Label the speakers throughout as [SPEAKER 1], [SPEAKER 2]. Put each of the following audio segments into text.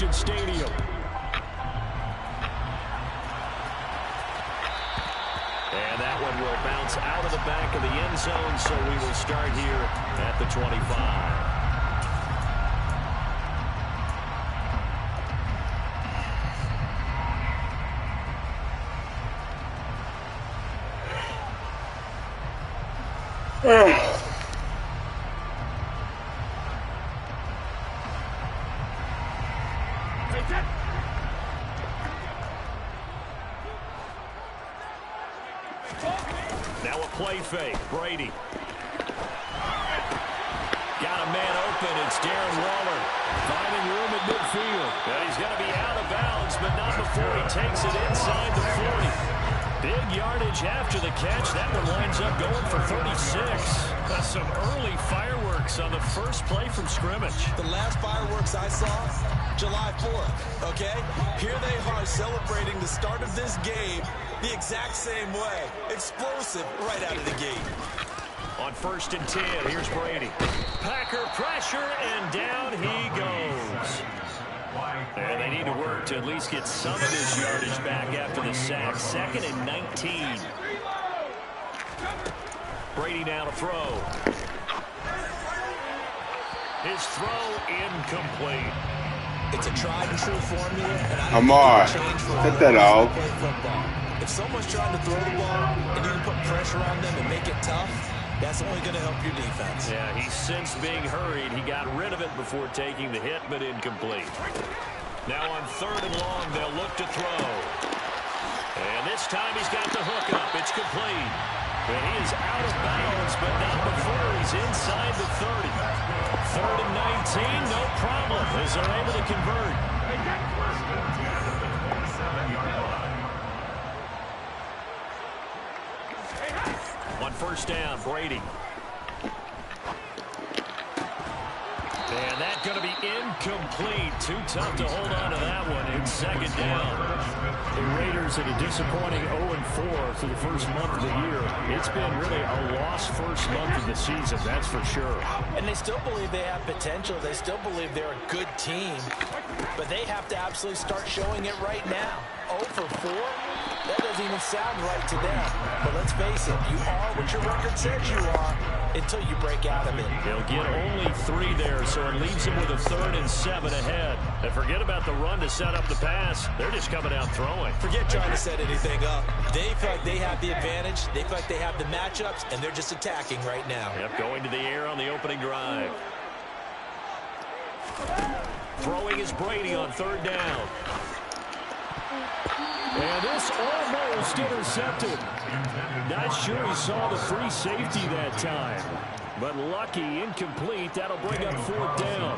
[SPEAKER 1] Allegiant Stadium. And that one will bounce out of the back of the end zone, so we will start here at the 25. Now a play fake. Brady. Got a man open. It's Darren Waller. Finding room at midfield. And he's going to be out of bounds, but not before he takes it inside the 40. Big yardage after the catch. That one winds up going for 36. Some early fireworks on the first play from scrimmage.
[SPEAKER 2] The last fireworks I saw, July 4th, okay? Here they are celebrating the start of this game the exact same way. Explosive right out of the gate.
[SPEAKER 1] On 1st and 10, here's Brady. Packer pressure, and down he goes. And they need to work to at least get some of this yardage back after the sack. 2nd and 19. Brady now to throw. His throw incomplete.
[SPEAKER 2] It's a tried and true formula, and I
[SPEAKER 3] Amar,
[SPEAKER 2] don't change for
[SPEAKER 3] cut that off.
[SPEAKER 2] If someone's trying to throw the ball and you can put pressure on them and make it tough, that's only going to help your defense.
[SPEAKER 1] Yeah, he's since being hurried. He got rid of it before taking the hit, but incomplete. Now on 3rd and long, they'll look to throw. And this time he's got the hook up. It's complete. And he is out of bounds, but not before he's inside the 30. 3rd and 19, no problem, as they're able to convert. On 1st down, Brady. And that's going to be incomplete. Too tough to hold on to that one in 2nd down. The Raiders at a disappointing 0-4 through the first month of the year. It's been really a lost first month of the season, that's for sure.
[SPEAKER 2] And they still believe they have potential. They still believe they're a good team. But they have to absolutely start showing it right now. 0-4? That doesn't even sound right to them. But let's face it, you are what your record says you are until you break out of it.
[SPEAKER 1] They'll get only 3 there, so it leaves them with a 3rd and 7 ahead. And forget about the run to set up the pass. They're just coming out throwing.
[SPEAKER 2] Forget trying to set anything up. They feel like they have the advantage. They feel like they have the matchups, and they're just attacking right now.
[SPEAKER 1] Yep, going to the air on the opening drive. Throwing is Brady on 3rd down. And this almost intercepted. Not sure he saw the free safety that time. But lucky, incomplete. That'll bring up 4th down.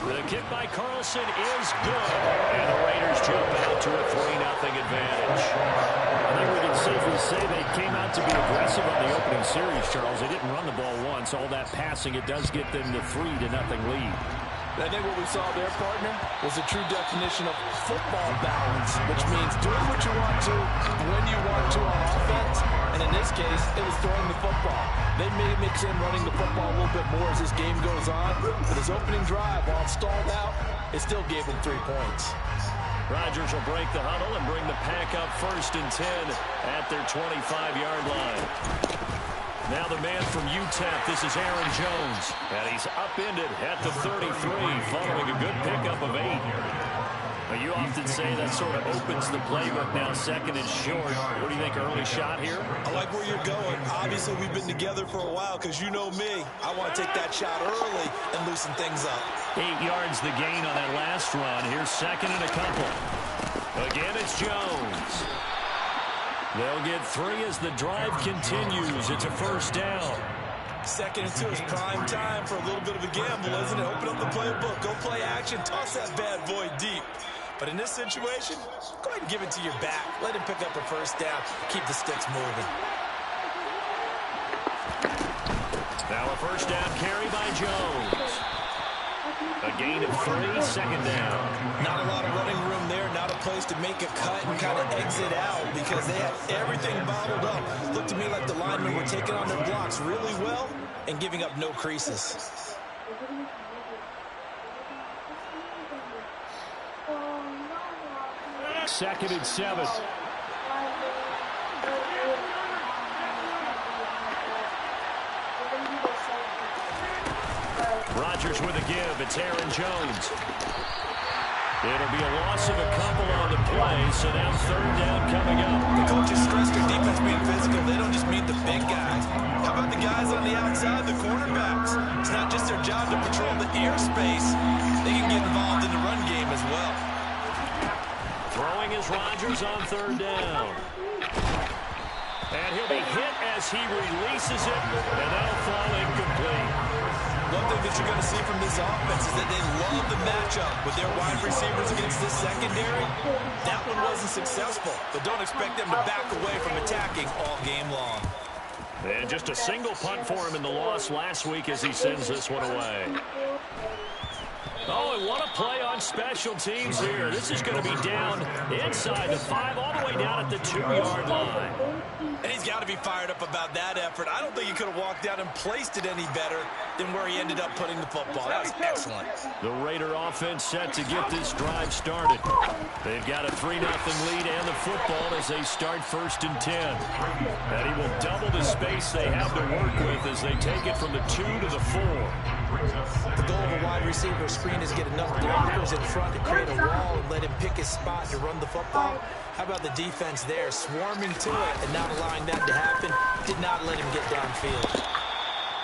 [SPEAKER 1] The kick by Carlson is good. And the Raiders jump out to a 3-0 advantage. I think we can safely say they came out to be aggressive on the opening series, Charles. They didn't run the ball once. All that passing, it does get them the 3-0 lead.
[SPEAKER 2] I think what we saw there, partner, was a true definition of football balance, which means doing what you want to, when you want to on offense, and in this case, it was throwing the football. They may mix in running the football a little bit more as this game goes on, but his opening drive, while it stalled out, it still gave him 3 points.
[SPEAKER 1] Rodgers will break the huddle and bring the pack up 1st and 10 at their 25-yard line. Now the man from UTEP, this is Aaron Jones. And he's upended at the 33, following a good pickup of 8. Now, you often say that sort of opens the playbook now, 2nd and short. What do you think, early shot here?
[SPEAKER 2] I like where you're going. Obviously, we've been together for a while because you know me. I want to take that shot early and loosen things up.
[SPEAKER 1] 8 yards the gain on that last run. Here's 2nd and a couple. Again, it's Jones. They'll get 3 as the drive continues. It's a 1st down.
[SPEAKER 2] 2nd and 2 is prime time for a little bit of a gamble, isn't it? Open up the playbook, go play action, toss that bad boy deep. But in this situation, go ahead and give it to your back. Let him pick up a 1st down. Keep the sticks moving.
[SPEAKER 1] Now a 1st down carry by Jones. A gain of 3, 2nd down.
[SPEAKER 2] Not a lot of running room there, not a place to make a cut and kind of exit out because they have everything bottled up. Looked to me like the linemen were taking on their blocks really well and giving up no creases.
[SPEAKER 1] 2nd and 7. Rodgers with a give. It's Aaron Jones. It'll be a loss of a couple on the play, so now 3rd down coming up.
[SPEAKER 2] The coaches stress their defense being physical. They don't just mean the big guys. How about the guys on the outside, the cornerbacks? It's not just their job to patrol the airspace. They can get involved in the run game as well.
[SPEAKER 1] Throwing is Rodgers on 3rd down. And he'll be hit as he releases it, and that'll fall incomplete.
[SPEAKER 2] One thing that you're going to see from this offense is that they love the matchup with their wide receivers against this secondary. That one wasn't successful, but don't expect them to back away from attacking all game long.
[SPEAKER 1] And just a single punt for him in the loss last week as he sends this one away. Oh, and what a play on special teams here. This is going to be down inside the 5, all the way down at the 2-yard line.
[SPEAKER 2] And he's got to be fired up about that effort. I don't think he could have walked down and placed it any better than where he ended up putting the football. That was excellent.
[SPEAKER 1] The Raider offense set to get this drive started. They've got a 3-0 lead and the football as they start 1st and 10. And he will double the space they have to work with as they take it from the 2 to the 4.
[SPEAKER 2] The goal of a wide receiver screen is get enough blockers in front to create a wall and let him pick his spot to run the football. How about the defense there, swarming to it and not allowing that to happen? Did not let him get downfield.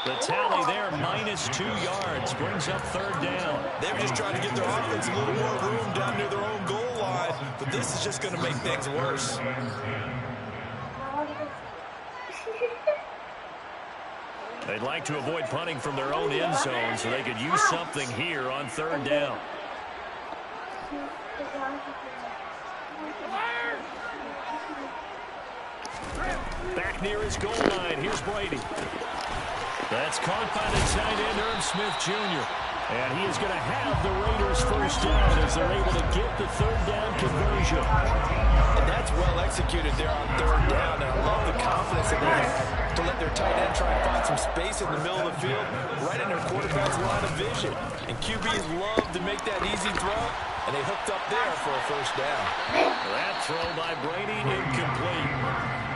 [SPEAKER 1] The tally there, -2 yards, brings up 3rd down.
[SPEAKER 2] They were just trying to get their offense a little more room down near their own goal line, but this is just going to make things worse.
[SPEAKER 1] They'd like to avoid punting from their own end zone so they could use something here on 3rd down. Back near his goal line. Here's Brady. That's caught by the tight end, Irv Smith Jr. And he is going to have the Raiders 1st down as they're able to get the 3rd down conversion.
[SPEAKER 2] And that's well executed there on 3rd down. And I love the confidence that they have to let their tight end try and find some space in the middle of the field, right in their quarterback's line of vision. And QBs love to make that easy throw, and they hooked up there for a 1st down.
[SPEAKER 1] That throw by Brady incomplete.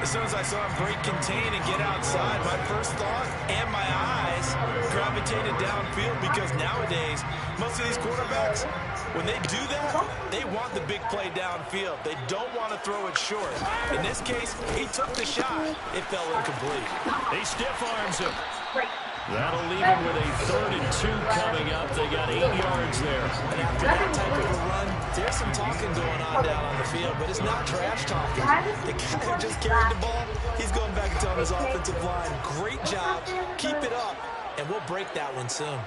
[SPEAKER 2] As soon as I saw him break contain and get outside, my first thought and my eyes gravitated downfield because nowadays, most of these quarterbacks, when they do that, they want the big play downfield. They don't want to throw it short. In this case, he took the shot. It fell incomplete.
[SPEAKER 1] He stiff arms him. That'll leave him with a 3rd and 2 coming up. They got 8 yards there.
[SPEAKER 2] And after that type of a run, there's some talking going on down on the field, but it's not trash talking. The guy who just carried the ball, he's going back and telling his offensive line, great job, keep it up, and we'll break that one soon.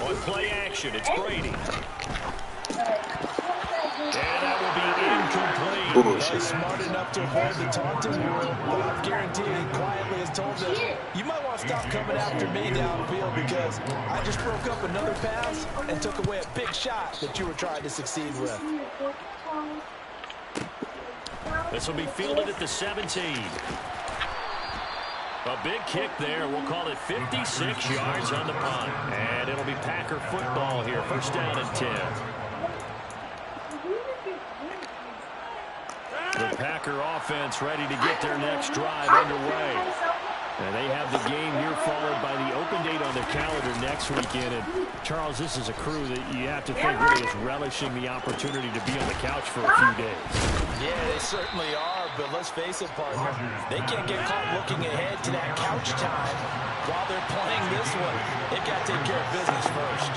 [SPEAKER 1] On play action, it's Brady. And that will be incomplete.
[SPEAKER 2] He's smart enough to avoid the taunting rule, but I guarantee he quietly has told them, you might want to stop coming after me downfield because I just broke up another pass and took away a big shot that you were trying to succeed with.
[SPEAKER 1] This will be fielded at the 17. A big kick there. We'll call it 56 yards on the punt. And it'll be Packer football here. 1st down and 10. The Packer offense ready to get their next drive underway. And they have the game here followed by the open date on their calendar next weekend. And Charles, this is a crew that you have to think really is relishing the opportunity to be on the couch for a few days.
[SPEAKER 2] Yeah, they certainly are, but let's face it, partner. They can't get caught looking ahead to that couch time while they're playing this one. They've got to take care of business first.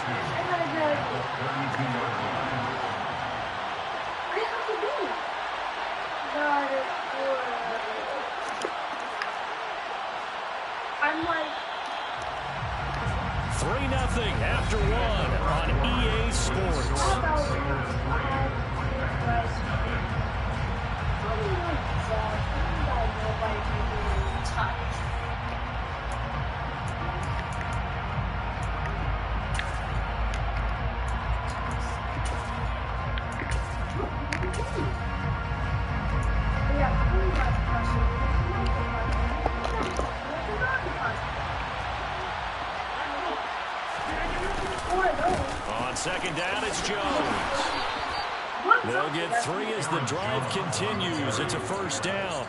[SPEAKER 3] I'm like
[SPEAKER 1] 3-0 after 1 on EA Sports. second down, it's Jones. They'll get 3 as the drive continues. It's a first down.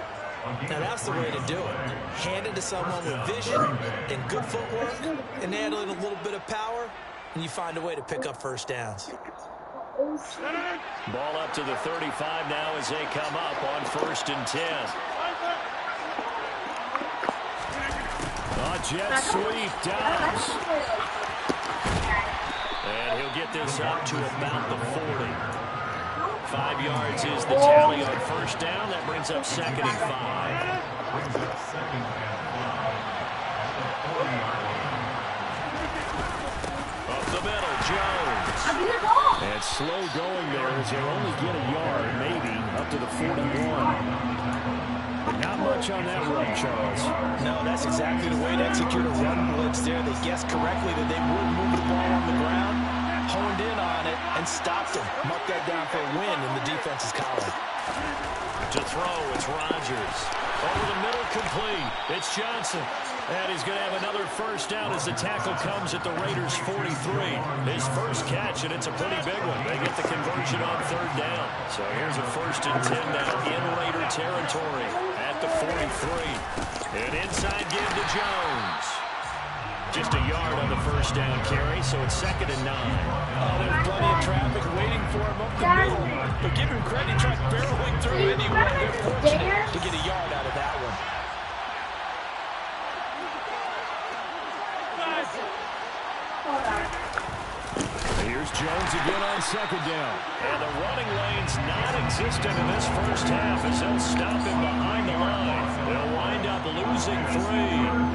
[SPEAKER 2] Now that's the way to do it. Hand it to someone with vision and good footwork and handle it a little bit of power, and you find a way to pick up first downs.
[SPEAKER 1] Ball up to the 35 now as they come up on 1st and 10. A jet sweep, Dobbs. And he'll get this up to about the 40. 5 yards is the tally on first down. That brings up 2nd and 5. Up the middle, Jones. And slow going there as they'll only get a yard, maybe, up to the 41. But not much on that run, Charles.
[SPEAKER 2] No, that's exactly the way to execute a run blitz there. They guessed correctly that they would move the ball on the ground, honed in on it, and stopped him. Marked that down for a win in the defense's column.
[SPEAKER 1] To throw, it's Rodgers. Over the middle, complete. It's Johnson. And he's going to have another first down as the tackle comes at the Raiders' 43. His first catch, and it's a pretty big one. They get the conversion on 3rd down. So here's a 1st and 10 now in Raider territory at the 43. An inside give to Jones. Just a yard on the first down carry, so it's 2nd and 9.
[SPEAKER 2] Oh, there's plenty of traffic waiting for him up the middle. But give him credit, he tried barreling through anyway. They're fortunate to get a yard out of that one.
[SPEAKER 1] Here's Jones again on 2nd down. And the running lane's non-existent in this first half as they'll stop him behind the line. They'll wind up losing 3.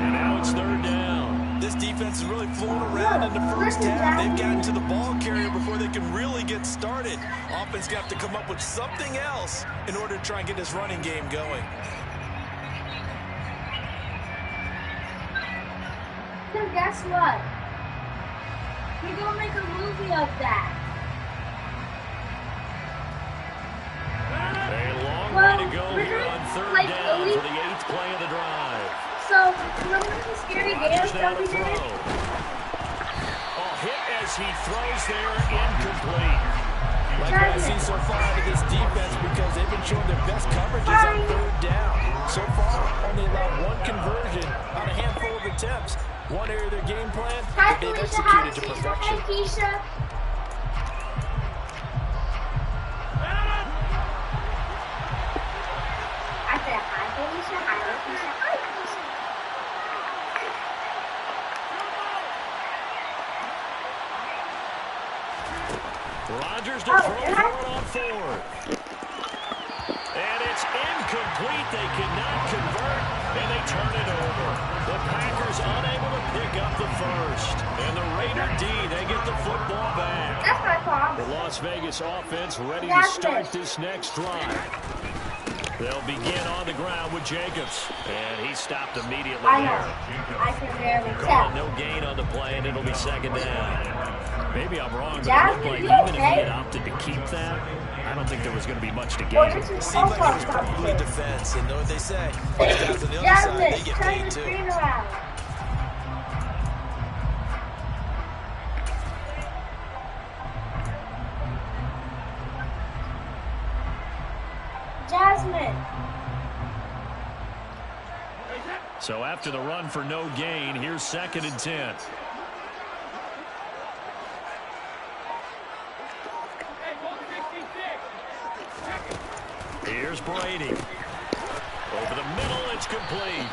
[SPEAKER 1] And now it's 3rd down.
[SPEAKER 2] This defense is really flown around in the first half. They've gotten to the ball carrier before they can really get started. Offense got to come up with something else in order to try and get this running game going.
[SPEAKER 3] So guess what? We're gonna make a movie of that.
[SPEAKER 1] A long way to go here on 3rd down for the 8th play of the drive.
[SPEAKER 3] So, remember the scary dance that we did?
[SPEAKER 1] Hit as he throws there, incomplete.
[SPEAKER 2] Like what I've seen so far out of this defense, because they've been showing their best coverages on 3rd down. So far, only allowed 1 conversion on a handful of attempts. One area of their game plan that they've executed to perfection.
[SPEAKER 3] Hi, Keisha. I said hi, Keisha. Hi, Keisha. Hi, Keisha.
[SPEAKER 1] Rodgers to throw for it on 4th. And it's incomplete. They cannot convert, and they turn it over. The Packers unable to pick up the first. And the Raider D, they get the football back.
[SPEAKER 3] That's my fault.
[SPEAKER 1] The Las Vegas offense ready to start this next drive. They'll begin on the ground with Jacobs. And he stopped immediately there.
[SPEAKER 3] I can barely tell.
[SPEAKER 1] No gain on the play, and it'll be 2nd down. Maybe I'm wrong, but it looked like even if he had opted to keep that, I don't think there was going to be much to gain.
[SPEAKER 2] It seemed like it was probably defense, and know what they say. Those guys on the other side, they get paid too.
[SPEAKER 3] Jasmine.
[SPEAKER 1] So after the run for no gain, here's 2nd and 10. Here's Brady. Over the middle, it's complete.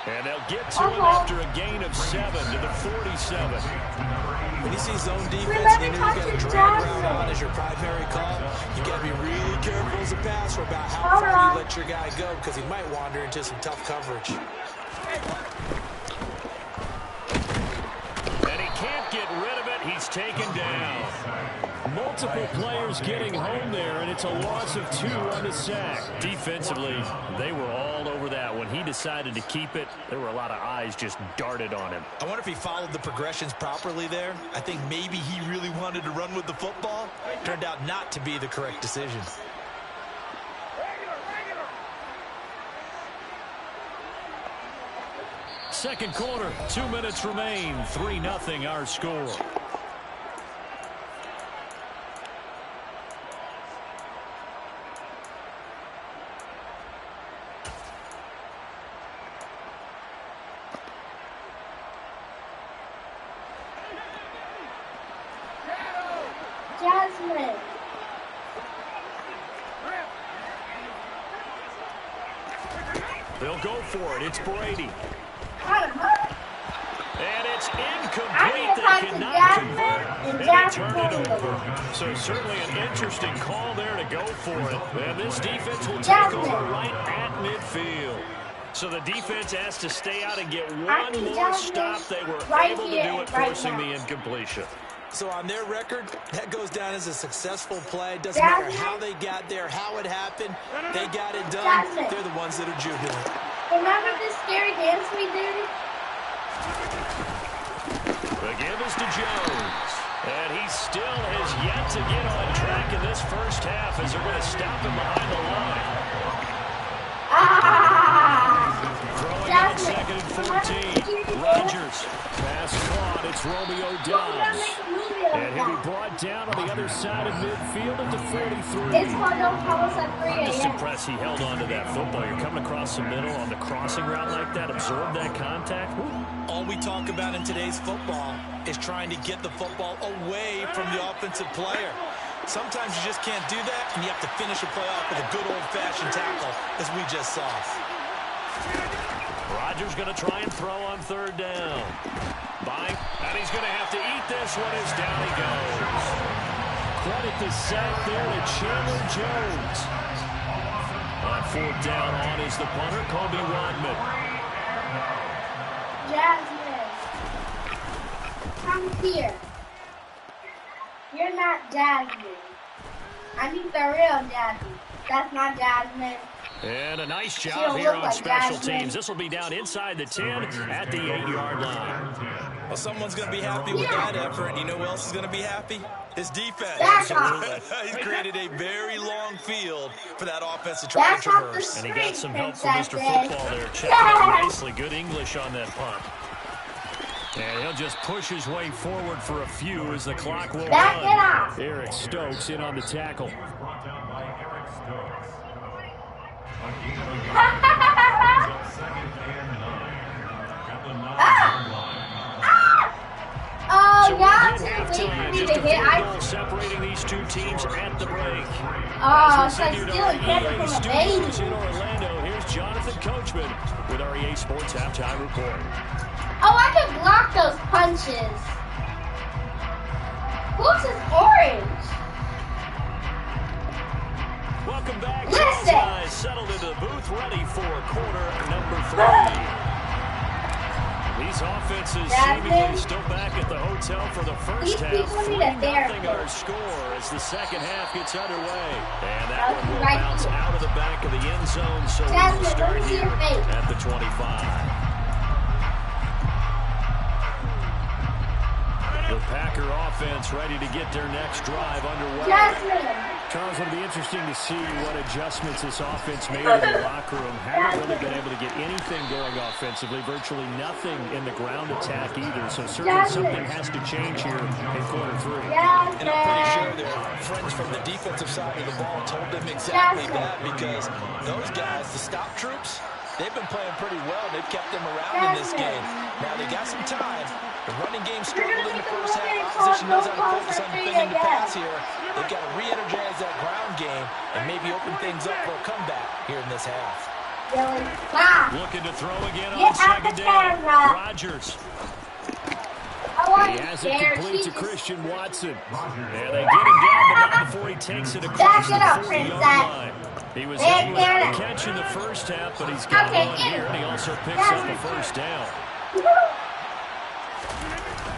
[SPEAKER 1] And they'll get to him after a gain of 7 to the 47.
[SPEAKER 2] When you see zone defense, and you know you got a drag route on as your primary call, you got to be really careful as a passer about how far you let your guy go, because he might wander into some tough coverage.
[SPEAKER 1] And he can't get rid of it. He's taken down. Multiple players getting home there, and it's a loss of 2 on the sack. Defensively, they were all over that. When he decided to keep it, there were a lot of eyes just darted on him.
[SPEAKER 2] I wonder if he followed the progressions properly there. I think maybe he really wanted to run with the football. Turned out not to be the correct decision.
[SPEAKER 1] Second quarter, 2 minutes remain. 3-0 our score.
[SPEAKER 3] Jasmine.
[SPEAKER 1] They'll go for it. It's Brady. And it's incomplete. They cannot convert, and they turn it over. So certainly an interesting call there to go for it. And this defense will take over right at midfield. So the defense has to stay out and get one more stop. They were able to do it, forcing the incompletion.
[SPEAKER 2] So on their record, that goes down as a successful play. Doesn't matter how they got there, how it happened. They got it done. They're the ones that are jubilant.
[SPEAKER 3] Remember this scary dance we did?
[SPEAKER 1] The give is to Jones. And he still has yet to get on track in this first half as they're going to stop him behind the line. Throwing on second and 14. Rodgers. Pass caught. It's Romeo Doubs. And he'll be brought down on the other side of midfield at the 43.
[SPEAKER 3] It's called Don't Call Us at 3
[SPEAKER 1] I'm just
[SPEAKER 3] a.m.
[SPEAKER 1] impressed he held on to that football. You're coming across the middle on the crossing route like that. Absorb that contact.
[SPEAKER 2] All we talk about in today's football is trying to get the football away from the offensive player. Sometimes you just can't do that, and you have to finish a play off with a good old-fashioned tackle, as we just saw.
[SPEAKER 1] Rodgers going to try and throw on third down. And he's going to have to eat this one as down he goes. Credit the sack there to Chandler Jones. On fourth down on is the punter, Kobe Rodman.
[SPEAKER 3] Jasmine, come here. You're not Jasmine. I need the real Jasmine. That's not Jasmine.
[SPEAKER 1] And a nice job here on special teams. This will be down inside the 10 at the 8-yard line.
[SPEAKER 2] Well, someone's going to be happy with that effort. And you know who else is going to be happy? His defense. He's created a very long field for that offense to try to traverse.
[SPEAKER 1] And he got some help from Mr. Football there. Checking out nicely. Good English on that punt. And he'll just push his way forward for a few as the clock will run. Eric Stokes in on the tackle.
[SPEAKER 3] Oh, yeah,
[SPEAKER 1] separating these two teams at the break.
[SPEAKER 3] Oh, it's like stealing credit from a baby.
[SPEAKER 1] In Orlando, here's Jonathan Coachman with our EA Sports Halftime Report.
[SPEAKER 3] Oh, I can block those punches. Who's is orange?
[SPEAKER 1] Welcome back.
[SPEAKER 3] Listen.
[SPEAKER 1] Settled into the booth, ready for quarter number 3. These offenses seemingly still back at the hotel for the first half. 3-0 our score as the second half gets underway. And that one will bounce out of the back of the end zone, so we'll start here at the 25. The Packer offense ready to get their next drive underway. Charles, it'll be interesting to see what adjustments this offense made in the locker room. Haven't really been able to get anything going offensively, virtually nothing in the ground attack either. So certainly something has to change here in quarter 3.
[SPEAKER 2] And I'm pretty sure their friends from the defensive side of the ball told them exactly that, because those guys, the stop troops, they've been playing pretty well. They've kept them around in this game. Now they got some time. The running game struggled in the first half. Opposition knows how to focus on defending the pass here. They've got to re-energize that ground game and maybe open things up for a comeback here in this half.
[SPEAKER 1] Looking to throw again on second down. Rodgers. He has it complete to Christian Watson. And they get him down, but not before he takes it across the 40-yard line. He was able to catch in the first half, but he's got one here, and he also picks up the first down.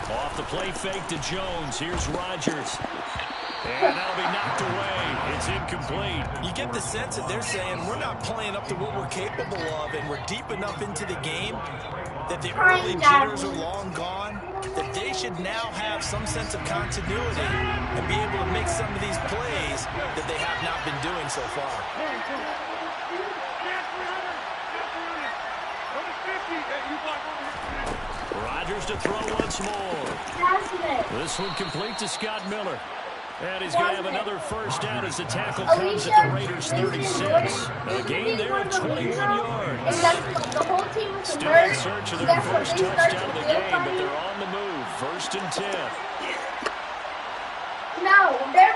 [SPEAKER 1] Off the play fake to Jones. Here's Rodgers. And that'll be knocked away. It's incomplete.
[SPEAKER 2] You get the sense that they're saying we're not playing up to what we're capable of, and we're deep enough into the game that the early jitters are long gone, that they should now have some sense of continuity and be able to make some of these plays that they have not been doing so far.
[SPEAKER 1] Rodgers to throw once more. This one complete to Scott Miller. And he's going to have another first down as the tackle comes at the Raiders' 36. A gain there of 21 yards. Still in search of their first touchdown of the game, but they're on the move. 1st and 10.
[SPEAKER 3] No, they're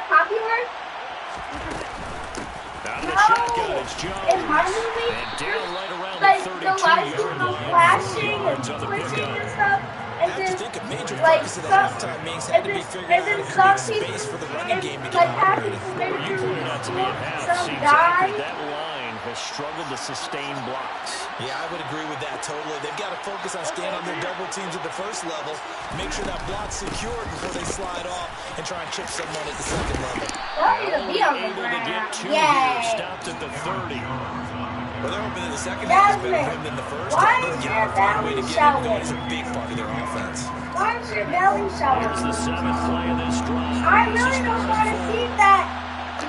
[SPEAKER 1] Out of the shotgun, it's Jones.
[SPEAKER 3] In my movie,
[SPEAKER 1] And down right around
[SPEAKER 3] like
[SPEAKER 1] the
[SPEAKER 3] the lights
[SPEAKER 1] 32-yard
[SPEAKER 3] go
[SPEAKER 1] line.
[SPEAKER 3] flashing
[SPEAKER 1] 4
[SPEAKER 3] and
[SPEAKER 1] yards on the
[SPEAKER 3] twitching
[SPEAKER 1] pickup.
[SPEAKER 3] and stuff, and
[SPEAKER 2] I have
[SPEAKER 3] then
[SPEAKER 2] to think a major
[SPEAKER 3] like
[SPEAKER 2] focus of the
[SPEAKER 3] some,
[SPEAKER 2] halftime meetings
[SPEAKER 3] and
[SPEAKER 2] had to
[SPEAKER 3] then
[SPEAKER 2] be figuring out how to
[SPEAKER 3] some
[SPEAKER 2] create
[SPEAKER 3] people,
[SPEAKER 2] space for the running game to get
[SPEAKER 3] like half
[SPEAKER 2] operated.
[SPEAKER 3] people
[SPEAKER 1] Well,
[SPEAKER 3] maybe
[SPEAKER 1] you pointed out to me at half.
[SPEAKER 3] some
[SPEAKER 1] Seems
[SPEAKER 3] guy.
[SPEAKER 1] accurate. That line has struggled to sustain blocks.
[SPEAKER 2] Yeah, I would agree with that totally. They've got to focus on staying on their double teams at the first level, make sure that block's secured before they slide off and try and chip someone at the second level.
[SPEAKER 3] That need to be on the
[SPEAKER 1] Able to get
[SPEAKER 3] ground.
[SPEAKER 1] 2 here.
[SPEAKER 3] Yay!
[SPEAKER 1] Stopped at the 30.
[SPEAKER 2] Well, they're hoping that the second half is better for him than the first.
[SPEAKER 3] Why
[SPEAKER 2] But
[SPEAKER 3] is
[SPEAKER 2] you
[SPEAKER 3] your
[SPEAKER 2] gotta find a way
[SPEAKER 3] belly
[SPEAKER 2] to get him going.
[SPEAKER 3] showing?
[SPEAKER 2] It's a big part of their offense.
[SPEAKER 3] Why is your belly showing?
[SPEAKER 1] Here's the 7th play of this drive.
[SPEAKER 3] I
[SPEAKER 1] This is
[SPEAKER 3] really don't
[SPEAKER 1] 4
[SPEAKER 3] want to
[SPEAKER 1] and 4.
[SPEAKER 3] see that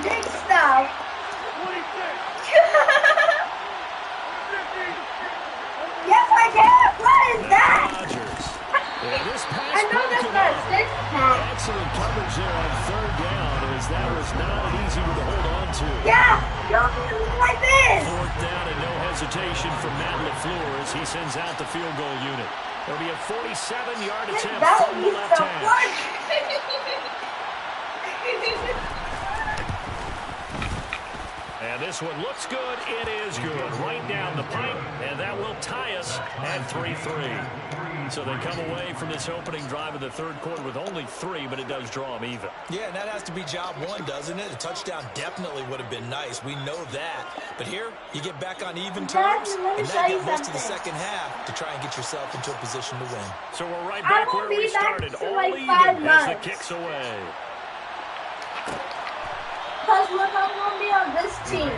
[SPEAKER 3] big stuff. Yes, I can. What is that?
[SPEAKER 1] Rodgers. Yeah, this pass
[SPEAKER 3] I know that's
[SPEAKER 1] broken
[SPEAKER 3] not a
[SPEAKER 1] up.
[SPEAKER 3] six-pack.
[SPEAKER 1] Excellent coverage there on 3rd down, as that was not an easy one to hold on to.
[SPEAKER 3] Yeah, don't do it like this.
[SPEAKER 1] 4th down and no hesitation from Matt LaFleur as he sends out the field goal unit. It'll be a 47-yard
[SPEAKER 3] His
[SPEAKER 1] attempt
[SPEAKER 3] belly
[SPEAKER 1] from the
[SPEAKER 3] needs
[SPEAKER 1] left
[SPEAKER 3] to
[SPEAKER 1] hash.
[SPEAKER 3] work.
[SPEAKER 1] And this one looks good. It is good. Right down the pipe, and that will tie us at 3-3. So they come away from this opening drive of the 3rd quarter with only 3, but it does draw them even.
[SPEAKER 2] Yeah, and that has to be job one, doesn't it? A touchdown definitely would have been nice. We know that. But here, you get back on even terms,
[SPEAKER 3] Let me
[SPEAKER 2] and
[SPEAKER 3] show
[SPEAKER 2] now
[SPEAKER 3] you
[SPEAKER 2] get most of the
[SPEAKER 3] something.
[SPEAKER 2] second half to try and get yourself into a position to win.
[SPEAKER 1] So we're right
[SPEAKER 3] I
[SPEAKER 1] back
[SPEAKER 3] won't
[SPEAKER 1] where we
[SPEAKER 3] be back
[SPEAKER 1] started.
[SPEAKER 3] till
[SPEAKER 1] All
[SPEAKER 3] like
[SPEAKER 1] even
[SPEAKER 3] 5
[SPEAKER 1] as the
[SPEAKER 3] months.
[SPEAKER 1] kick's away.
[SPEAKER 3] Because look, I'm going to be on this team.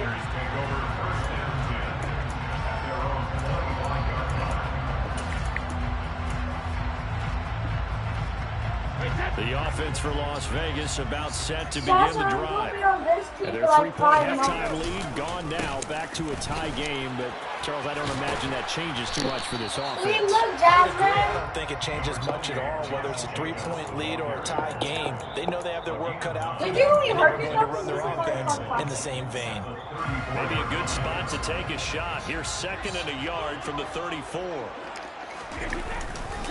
[SPEAKER 1] The offense for Las Vegas about set to begin
[SPEAKER 3] That's
[SPEAKER 1] the
[SPEAKER 3] why I'm going to
[SPEAKER 1] drive.
[SPEAKER 3] be on this team
[SPEAKER 1] And
[SPEAKER 3] for
[SPEAKER 1] their
[SPEAKER 3] like
[SPEAKER 1] 3-point
[SPEAKER 3] 5
[SPEAKER 1] halftime
[SPEAKER 3] months.
[SPEAKER 1] lead gone now, back to a tie game. But, Charles, I don't imagine that changes too much for this
[SPEAKER 3] See,
[SPEAKER 1] offense.
[SPEAKER 3] look,
[SPEAKER 2] I
[SPEAKER 3] Jasmine.
[SPEAKER 2] don't think it changes much at all, whether it's a 3-point lead or a tie game. They know they have their work cut out for
[SPEAKER 3] Did
[SPEAKER 2] them,
[SPEAKER 3] you really
[SPEAKER 2] and
[SPEAKER 3] hurt
[SPEAKER 2] they're going to
[SPEAKER 3] yourself?
[SPEAKER 2] run their offense in the same vein.
[SPEAKER 1] Maybe a good spot to take a shot. Here's 2nd and a yard from the 34.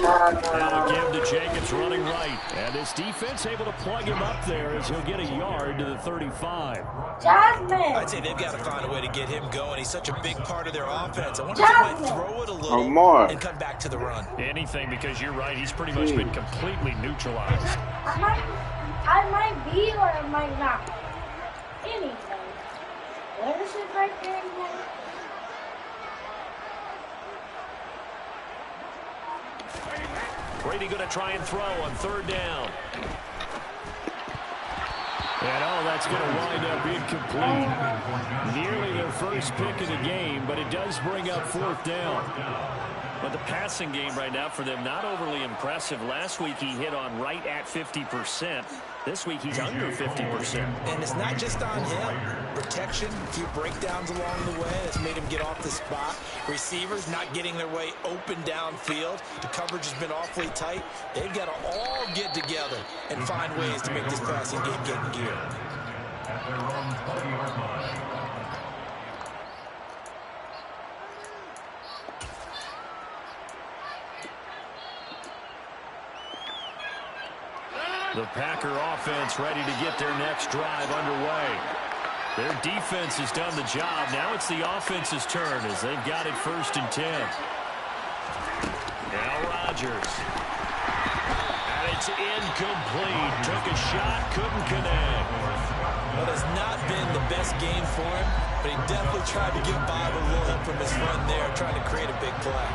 [SPEAKER 1] Now a give to Jacobs running right. And this defense able to plug him up there as he'll get a yard to the 35.
[SPEAKER 3] Jasmine.
[SPEAKER 2] I'd say they've got to find a way to get him going. He's such a big part of their offense. I wonder if they might
[SPEAKER 3] Jasmine.
[SPEAKER 2] throw it a little and come back to the run.
[SPEAKER 1] Anything, because you're right. He's pretty much been completely neutralized.
[SPEAKER 3] I might be or I might not. Anything. Where is it right there again?
[SPEAKER 1] Brady going to try and throw on 3rd down. And that's going to wind up incomplete. Nearly their first pick of the game, but it does bring up 4th down. But the passing game right now for them, not overly impressive. Last week he hit on right at 50%. This week he's under 50%.
[SPEAKER 2] And it's not just on him. Protection, a few breakdowns along the way that's made him get off the spot. Receivers not getting their way open downfield. The coverage has been awfully tight. They've got to all get together and find ways to make this passing game get in gear.
[SPEAKER 1] The Packer offense ready to get their next drive underway. Their defense has done the job. Now it's the offense's turn as they've got it 1st and 10. Now Rodgers. And it's incomplete. Took a shot, couldn't connect.
[SPEAKER 2] Well, it's not been the best game for him, but he definitely tried to get by with a little help from his friend there, trying to create a big play.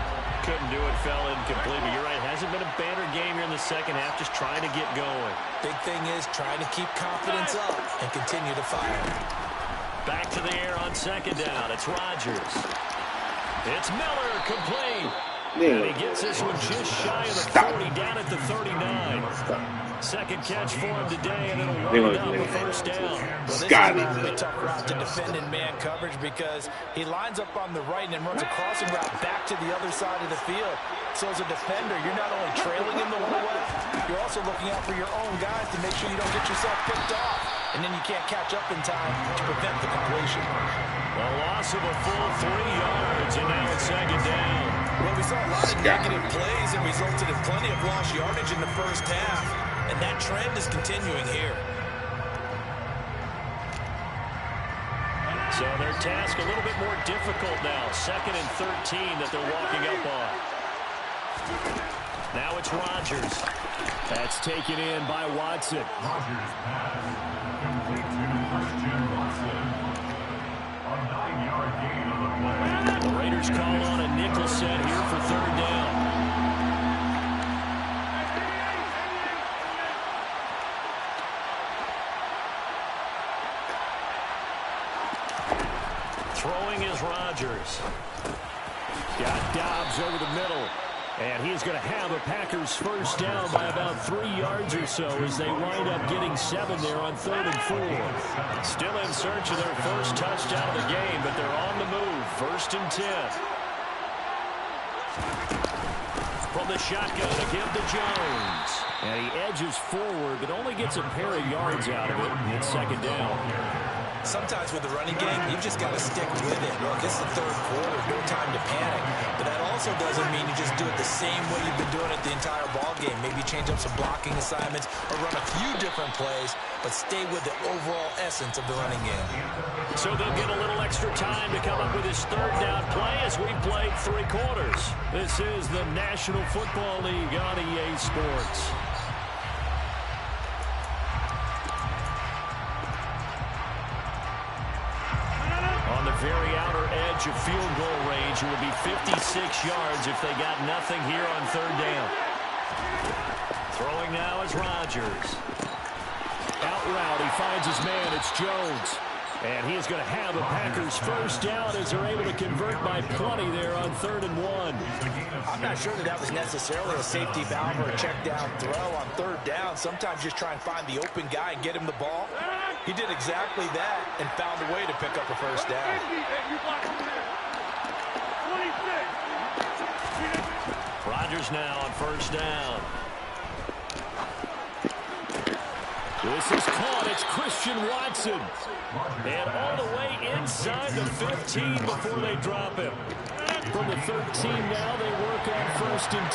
[SPEAKER 1] Couldn't do it, fell incomplete. But you're right, hasn't been a banner game here in the second half, just trying to get going.
[SPEAKER 2] Big thing is trying to keep confidence up and continue to fire.
[SPEAKER 1] Back to the air on 2nd down. It's Rodgers. It's Miller, complete. And he gets this one just shy of the 40, down at the 39. Second catch for him today, and it'll wind up a 1st down.
[SPEAKER 2] Well, this is a really tough route to defend in man coverage because he lines up on the right and then runs a crossing route back to the other side of the field. So as a defender, you're not only trailing him the whole way, you're also looking out for your own guys to make sure you don't get yourself picked off. And then you can't catch up in time to prevent the completion.
[SPEAKER 1] A loss of a full 3 yards, and now it's 2nd down.
[SPEAKER 2] Well, we saw a lot of negative plays that resulted in plenty of lost yardage in the first half. And that trend is continuing here.
[SPEAKER 1] So their task a little bit more difficult now. 2nd and 13 that they're walking up on. Now it's Rodgers. That's taken in by Watson.
[SPEAKER 4] Rodgers pass. Complete to Christian Watson. A 9-yard gain on the play.
[SPEAKER 1] The Raiders call on a nickel set here for 3rd down. Throwing is Rodgers. Got Dobbs over the middle. And he's going to have a Packers first down by about 3 yards or so as they wind up getting 7 there on 3rd and 4. Still in search of their first touchdown of the game, but they're on the move. 1st and 10. From the shotgun to give to Jones. And he edges forward, but only gets a pair of yards out of it. It's 2nd down.
[SPEAKER 2] Sometimes with the running game, you've just got to stick with it. Look, this is the 3rd quarter. No time to panic. But that also doesn't mean you just do it the same way you've been doing it the entire ball game. Maybe change up some blocking assignments or run a few different plays, but stay with the overall essence of the running game.
[SPEAKER 1] So they'll get a little extra time to come up with his 3rd down play as we've played 3 quarters. This is the National Football League on EA Sports. On the very outer edge of field goal range, it will be 56 yards if they got nothing here on 3rd down. Throwing now is Rodgers. Out route, he finds his man. It's Jones. And he is going to have a Packers first down as they're able to convert by plenty there on 3rd and 1.
[SPEAKER 2] I'm not sure that was necessarily a safety valve or a check down throw on 3rd down. Sometimes just try and find the open guy and get him the ball. He did exactly that and found a way to pick up a first down.
[SPEAKER 1] Rodgers now on 1st down. This is caught. It's Christian Watson. And all the way inside the 15 before they drop him. From the 13 now, they work on 1st and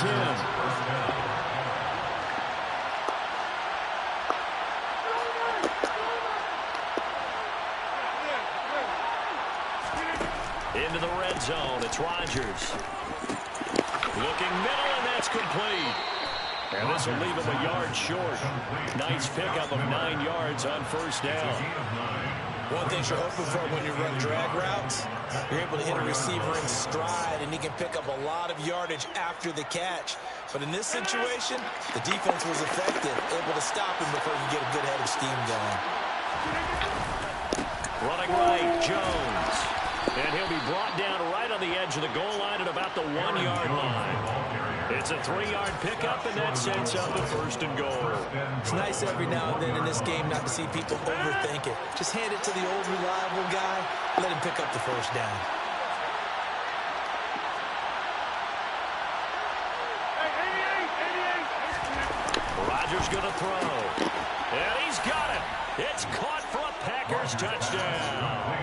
[SPEAKER 1] 10. Into the red zone. It's Rodgers. Looking middle, and that's complete. And this will leave him a yard short. Nice pickup of 9 yards on 1st down.
[SPEAKER 2] One thing you're hoping for when you run drag routes, you're able to hit a receiver in stride, and he can pick up a lot of yardage after the catch. But in this situation, the defense was effective, able to stop him before he get a good head of steam going.
[SPEAKER 1] Running right, Jones. And he'll be brought down right on the edge of the goal line at about the 1-yard line. It's a 3-yard pickup, and that sets up a 1st and goal.
[SPEAKER 2] It's nice every now and then in this game not to see people overthink it. Just hand it to the old reliable guy, let him pick up the first down.
[SPEAKER 1] Rodgers going to throw. And he's got it. It's caught for a Packers touchdown.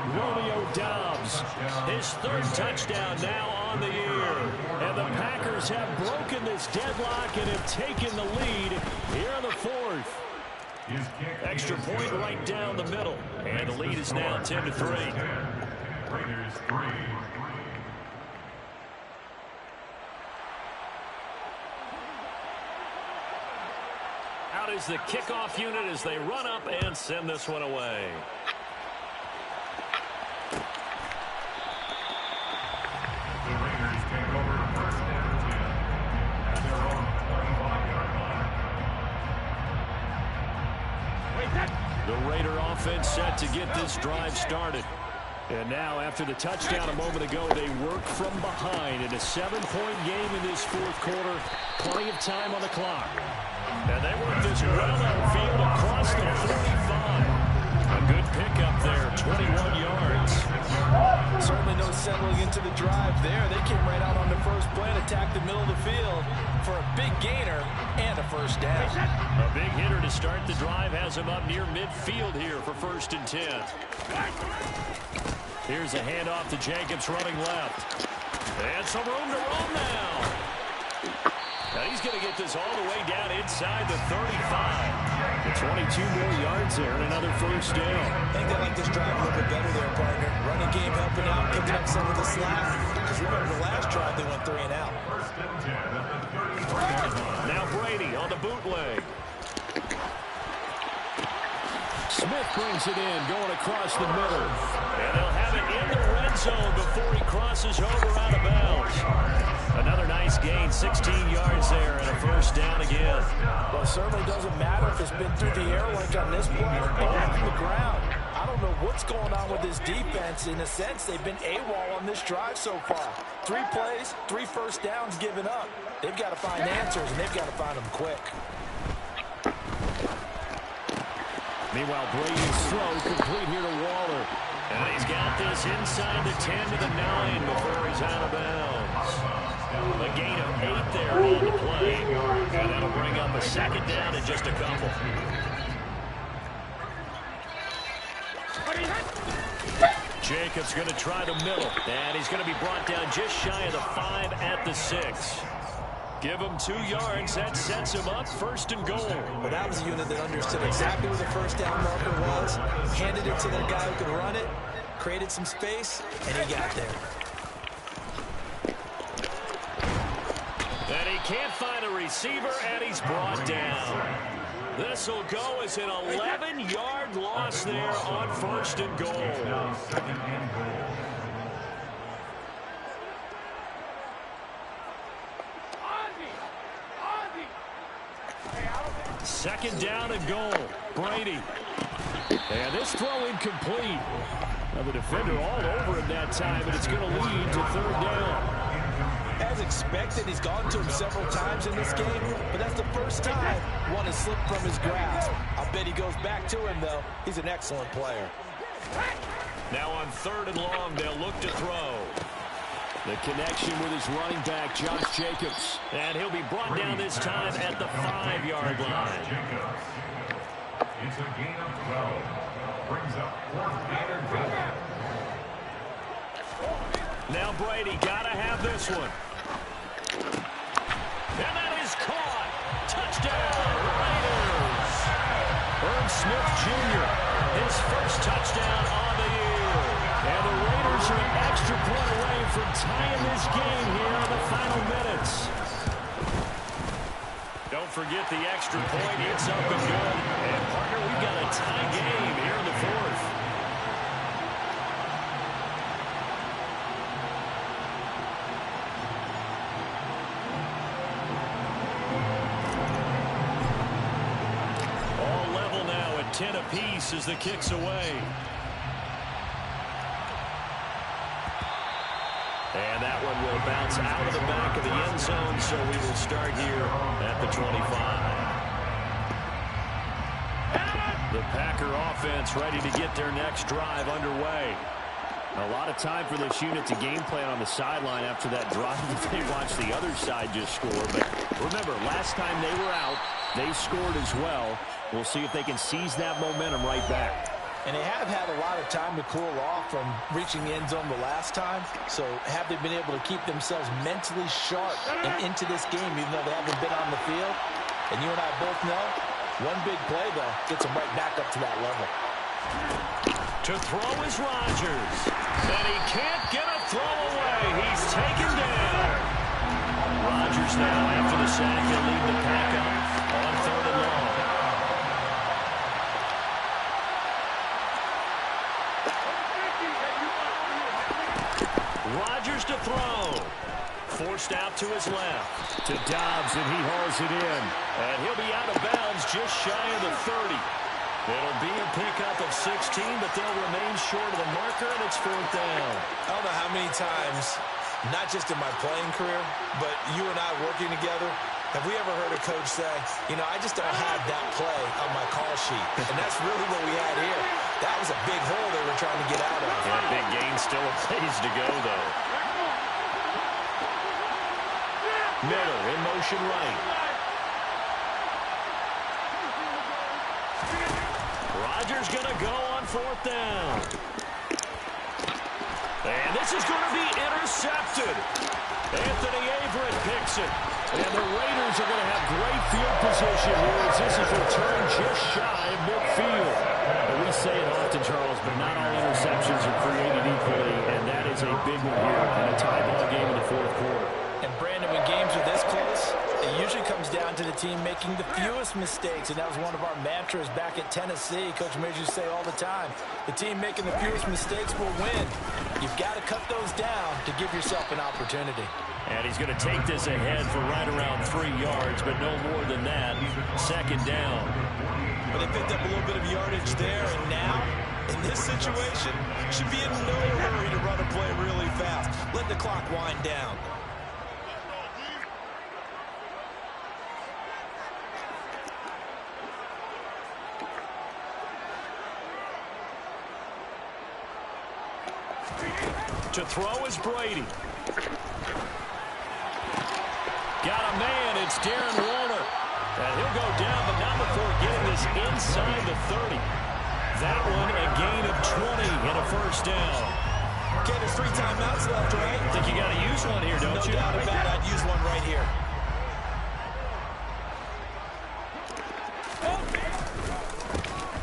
[SPEAKER 1] Romeo Dobbs, his 3rd touchdown now on the year. And the Packers have broken this deadlock and have taken the lead here in the 4th. Extra point right down the middle. And the lead is now 10-3.
[SPEAKER 4] Raiders 3.
[SPEAKER 1] Out is the kickoff unit as they run up and send this one away.
[SPEAKER 4] The Raiders take over 1st and 10 at their own 25-yard line.
[SPEAKER 1] The Raider offense set to get this drive started. And now, after the touchdown a moment ago, they work from behind in a 7-point game in this 4th quarter. Plenty of time on the clock. And they work this well downfield across the 45. A good pickup there, 21 yards.
[SPEAKER 2] Certainly no settling into the drive there. They came right out on the first play and attacked the middle of the field for a big gainer and a first down.
[SPEAKER 1] A big hitter to start the drive has him up near midfield here for 1st and 10. Here's a handoff to Jacobs running left. And some room to run now. Now he's going to get this all the way down inside the 35. The 22 more yards there and another first down.
[SPEAKER 2] I think they like this drive a little bit better there, partner. Running game helping out, picking up some of the slack. Because remember, the last drive they went 3 and out.
[SPEAKER 1] Now Brady on the bootleg. Smith brings it in, going across the middle. And they'll have it in the red zone before he crosses over out of bounds. Another nice gain, 16 yards there, and a first down again.
[SPEAKER 2] Well, it certainly doesn't matter if it's been through the air like on this play or on the ground. I don't know what's going on with this defense. In a sense, they've been AWOL on this drive so far. 3 plays, 3 first downs given up. They've got to find answers, and they've got to find them quick.
[SPEAKER 1] Meanwhile, Brady's throw complete here to Waller. And he's got this inside the 10 to the 9 before he's out of bounds. A gain of 8 there on the play. And that'll bring up a second down in just a couple. Jacobs going to try the middle. And he's going to be brought down just shy of the 5 at the 6. Give him 2 yards. That sets him up first and goal.
[SPEAKER 2] Well, that was a unit that understood exactly where the first down marker was, handed it to their guy who could run it, created some space, and he got there.
[SPEAKER 1] And he can't find a receiver, and he's brought down. This will go as an 11-yard loss there on first and goal. Second down and goal. Brady. And this throw incomplete. Now the defender all over him that time, and it's going to lead to third down.
[SPEAKER 2] As expected, he's gone to him several times in this game, but that's the first time one has slipped from his grasp. I bet he goes back to him, though. He's an excellent player.
[SPEAKER 1] Now on third and long, they'll look to throw. The connection with his running back, Josh Jacobs. And he'll be brought down this time at the 5-yard line.
[SPEAKER 4] It's a gain of 12. Brings up 4th and goal.
[SPEAKER 1] Now Brady got to have this one. And that is caught. Touchdown, Raiders. Irv Smith Jr., his first touchdown on the year. And the Raiders are an extra point away from tying this game here in the final minutes. Don't forget the extra point. It's up and good. And, partner, we've got a tie game here in the 4th. All level now at 10 apiece as the kick's away. And that one will bounce out of the back of the end zone, so we will start here at the 25. The Packer offense ready to get their next drive underway. A lot of time for this unit to game plan on the sideline after that drive that they watched the other side just score. But remember, last time they were out, they scored as well. We'll see if they can seize that momentum right back.
[SPEAKER 2] And they have had a lot of time to cool off from reaching the end zone the last time. So have they been able to keep themselves mentally sharp and into this game, even though they haven't been on the field? And you and I both know, one big play, though, gets them right back up to that level.
[SPEAKER 1] To throw is Rodgers. And he can't get a throw away. He's taken down. Rodgers now, after the sack, he'll lead the pack up on third and long. Rodgers to throw. Forced out to his left. To Dobbs, and he hauls it in. And he'll be out of bounds just shy of the 30. It'll be a pickup of 16, but they'll remain short of the marker, and it's 4th down.
[SPEAKER 2] I don't know how many times, not just in my playing career, but you and I working together, have we ever heard a coach say, you know, I just don't have that play on my call sheet. And that's really what we had here. That was a big hole they were trying to get out of.
[SPEAKER 1] That big gain still a ways to go, though. Miller in motion right. Rodgers going to go on 4th down. And this is going to be intercepted. Anthony Averett picks it. And the Raiders are going to have great field position here as this is returned just has a big one here in a tie ball game in the fourth quarter.
[SPEAKER 2] And Brandon, when games are this close, it usually comes down to the team making the fewest mistakes, and that was one of our mantras back at Tennessee. Coach Major used to say all the time, the team making the fewest mistakes will win. You've got to cut those down to give yourself an opportunity.
[SPEAKER 1] And he's going to take this ahead for right around 3 yards, but no more than that. Second down.
[SPEAKER 2] But they picked up a little bit of yardage there, and now, in this situation, should be in no hurry to run a play really fast. Let the clock wind down.
[SPEAKER 1] To throw is Brady. Got a man. It's Darren Waller. And he'll go down, but not before getting this inside the 30. That one a gain of 20 and a first down.
[SPEAKER 2] Okay, there's 3 timeouts left, right?
[SPEAKER 1] I think you got to use one here, don't you?
[SPEAKER 2] No doubt about it. I'd use one right here.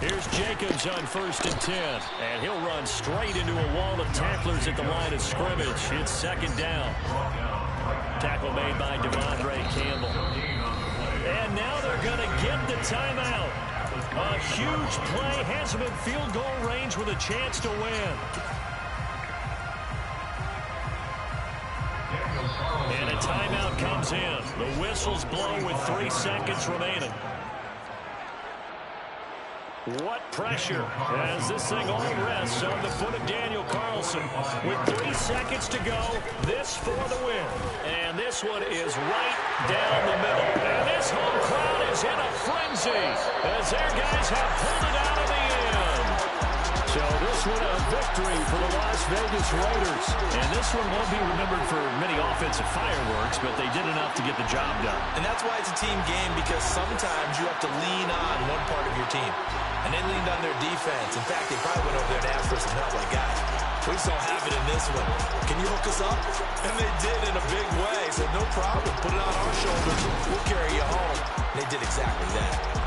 [SPEAKER 1] Here's Jacobs on 1st and 10. And he'll run straight into a wall of tacklers at the line of scrimmage. It's second down. Tackle made by Devondre Campbell. And now they're going to get the timeout. A huge play has him in field goal range with a chance to win. And a timeout comes in. The whistle's blown with 3 seconds remaining. What pressure as this thing all rests on the foot of Daniel Carlson. With 3 seconds to go, this for the win. And this one is right down the middle. And this home crowd is in a frenzy as their guys have pulled it out of the end. So this one a victory for the Las Vegas Raiders. And this one won't be remembered for many offensive fireworks, but they did enough to get the job done.
[SPEAKER 2] And that's why it's a team game, because sometimes you have to lean on one part of your team. And they leaned on their defense. In fact, they probably went over there and asked for some help. Like, guys, we just don't have it in this one. Can you hook us up? And they did in a big way. So no problem. Put it on our shoulders. We'll carry you home. And they did exactly that.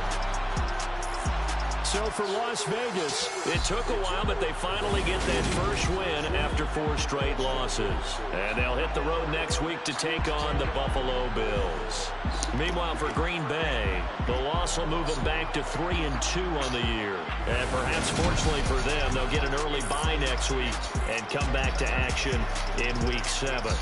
[SPEAKER 1] So for Las Vegas, it took a while, but they finally get that first win after 4 straight losses. And they'll hit the road next week to take on the Buffalo Bills. Meanwhile, for Green Bay, the loss will move them back to 3-2 on the year. And perhaps fortunately for them, they'll get an early bye next week and come back to action in Week 7.